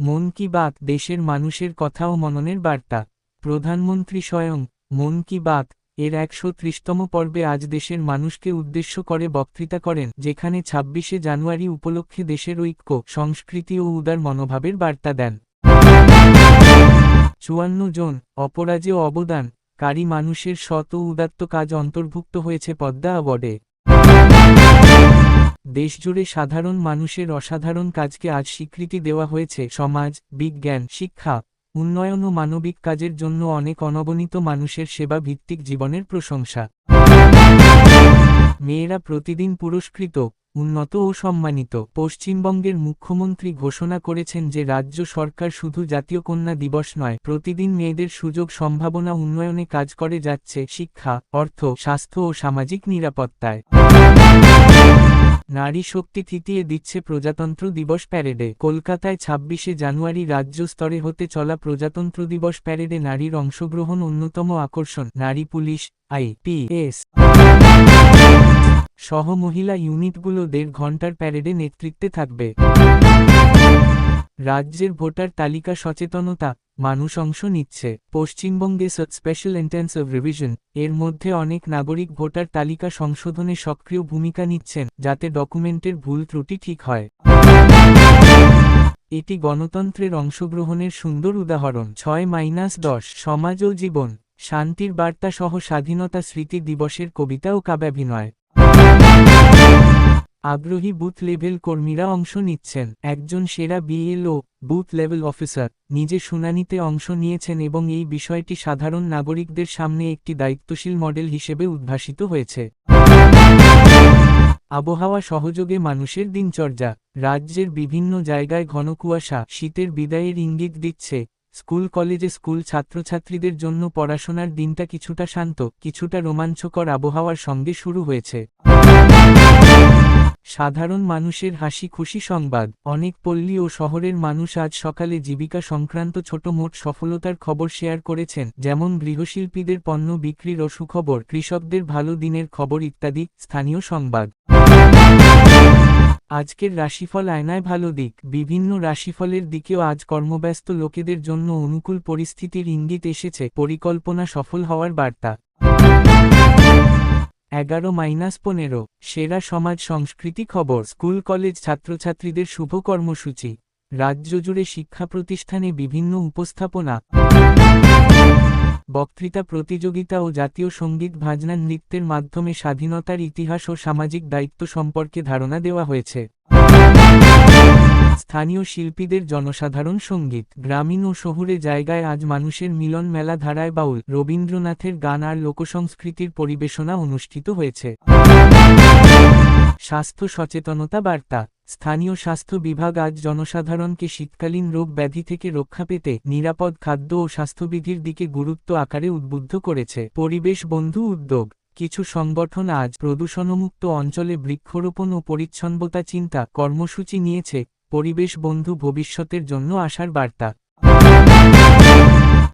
মন কি বাত দেশের মানুষের কথা ও মননের বার্তা। প্রধানমন্ত্রী স্বয়ং মন কি বাত এর ১৩০তম পর্বে আজ দেশের মানুষকে উদ্দেশ্য করে বক্তৃতা করেন, যেখানে ২৬শে জানুয়ারি উপলক্ষে দেশের ঐক্য, সংস্কৃতি ও উদার মনোভাবের বার্তা দেন। ৫৪ জন অপরাজেয় অবদান কারী মানুষের সৎ ও উদাত্ত কাজ অন্তর্ভুক্ত হয়েছে পদ্মা অ্যাওয়ার্ডে। দেশজুড়ে সাধারণ মানুষের অসাধারণ কাজকে আজ স্বীকৃতি দেওয়া হয়েছে। সমাজ, বিজ্ঞান, শিক্ষা, উন্নয়ন ও মানবিক কাজের জন্য অনেক অনবনীত মানুষের সেবা ভিত্তিক জীবনের প্রশংসা। মেয়েরা প্রতিদিন পুরস্কৃত, উন্নত ও সম্মানিত। পশ্চিমবঙ্গের মুখ্যমন্ত্রী ঘোষণা করেছেন যে রাজ্য সরকার শুধু জাতীয় কন্যা দিবস নয়, প্রতিদিন মেয়েদের সুযোগ সম্ভাবনা উন্নয়নে কাজ করে যাচ্ছে, শিক্ষা, অর্থ, স্বাস্থ্য ও সামাজিক নিরাপত্তায়। নারী শক্তি থিতিয়ে দিচ্ছে প্রজাতন্ত্র দিবস প্যারেডে। কলকাতায় ২৬শে জানুয়ারি রাজ্য স্তরে হতে চলা প্রজাতন্ত্র দিবস প্যারেডে নারীর অংশগ্রহণ অন্যতম আকর্ষণ। নারী পুলিশ, আইপিএস সহ মহিলা ইউনিটগুলো ১.৫ ঘণ্টার প্যারেডে নেতৃত্বে থাকবে। রাজ্যের ভোটার তালিকা সচেতনতা, মানুষ অংশ নিচ্ছে। পশ্চিমবঙ্গে স্পেশাল ইন্টেন্সিভ রিভিশন এর মধ্যে অনেক নাগরিক ভোটার তালিকা সংশোধনে সক্রিয় ভূমিকা নিচ্ছেন, যাতে ডকুমেন্টের ভুল ত্রুটি ঠিক হয়। এটি গণতন্ত্রের অংশগ্রহণের সুন্দর উদাহরণ। ৬-১০ সমাজ ও জীবন, শান্তির বার্তা সহ স্বাধীনতা স্মৃতি দিবসের কবিতা ও কাব্যাভিনয়। আগ্রহী বুথ লেভেল কর্মীরা অংশ নিচ্ছেন। একজন সেরা বিএলও, বুথ লেভেল অফিসার, নিজে শুনানিতে অংশ নিয়েছেন এবং এই বিষয়টি সাধারণ নাগরিকদের সামনে একটি দায়িত্বশীল মডেল হিসেবে উদ্ভাসিত হয়েছে। আবহাওয়া সহযোগে মানুষের দিনচর্যা। রাজ্যের বিভিন্ন জায়গায় ঘন কুয়াশা শীতের বিদায়ের ইঙ্গিত দিচ্ছে। স্কুল কলেজে স্কুল ছাত্রছাত্রীদের জন্য পড়াশোনার দিনটা কিছুটা শান্ত, কিছুটা রোমাঞ্চকর আবহাওয়ার সঙ্গে শুরু হয়েছে। সাধারণ মানুষের হাসি খুশি সংবাদ। অনেক পল্লী ও শহরের মানুষ আজ সকালে জীবিকা সংক্রান্ত ছোট মোট সফলতার খবর শেয়ার করেছেন, যেমন গৃহশিল্পীদের পণ্য বিক্রির ও সুখবর, কৃষকদের ভালো দিনের খবর ইত্যাদি। স্থানীয় সংবাদ। আজকের রাশিফল আয়নায় ভালো দিক। বিভিন্ন রাশিফলের দিকেও আজ কর্মব্যস্ত লোকেদের জন্য অনুকূল পরিস্থিতির ইঙ্গিত এসেছে, পরিকল্পনা সফল হওয়ার বার্তা। ১১-১৫ সেরা সমাজ সংস্কৃতি খবর। স্কুল কলেজ ছাত্রছাত্রীদের শুভ কর্মসূচি। রাজ্য জুড়ে শিক্ষা প্রতিষ্ঠানে বিভিন্ন উপস্থাপনা, বক্তৃতা প্রতিযোগিতা ও জাতীয় সঙ্গীত ভাজনা নৃত্যের মাধ্যমে স্বাধীনতার ইতিহাস ও সামাজিক দায়িত্ব সম্পর্কে ধারণা দেওয়া হয়েছে। স্থানীয় শিল্পীদের জনসাধারণ সঙ্গীত। গ্রামীণ ও শহুরে জায়গায় আজ মানুষের মিলন মেলা ধারায় বাউল, রবীন্দ্রনাথের গান আর লোকসংস্কৃতির পরিবেশনা অনুষ্ঠিত হয়েছে। স্বাস্থ্য সচেতনতা বার্তা। স্থানীয় স্বাস্থ্য বিভাগ আজ জনসাধারণকে শীতকালীন রোগ ব্যাধি থেকে রক্ষা পেতে নিরাপদ খাদ্য ও স্বাস্থ্যবিধির দিকে গুরুত্ব আকারে উদ্বুদ্ধ করেছে। পরিবেশ বন্ধু উদ্যোগ। কিছু সংগঠন আজ প্রদূষণমুক্ত অঞ্চলে বৃক্ষরোপণ ও পরিচ্ছন্নতা চিন্তা কর্মসূচি নিয়েছে। পরিবেশ বন্ধু ভবিষ্যতের জন্য আশার বার্তা।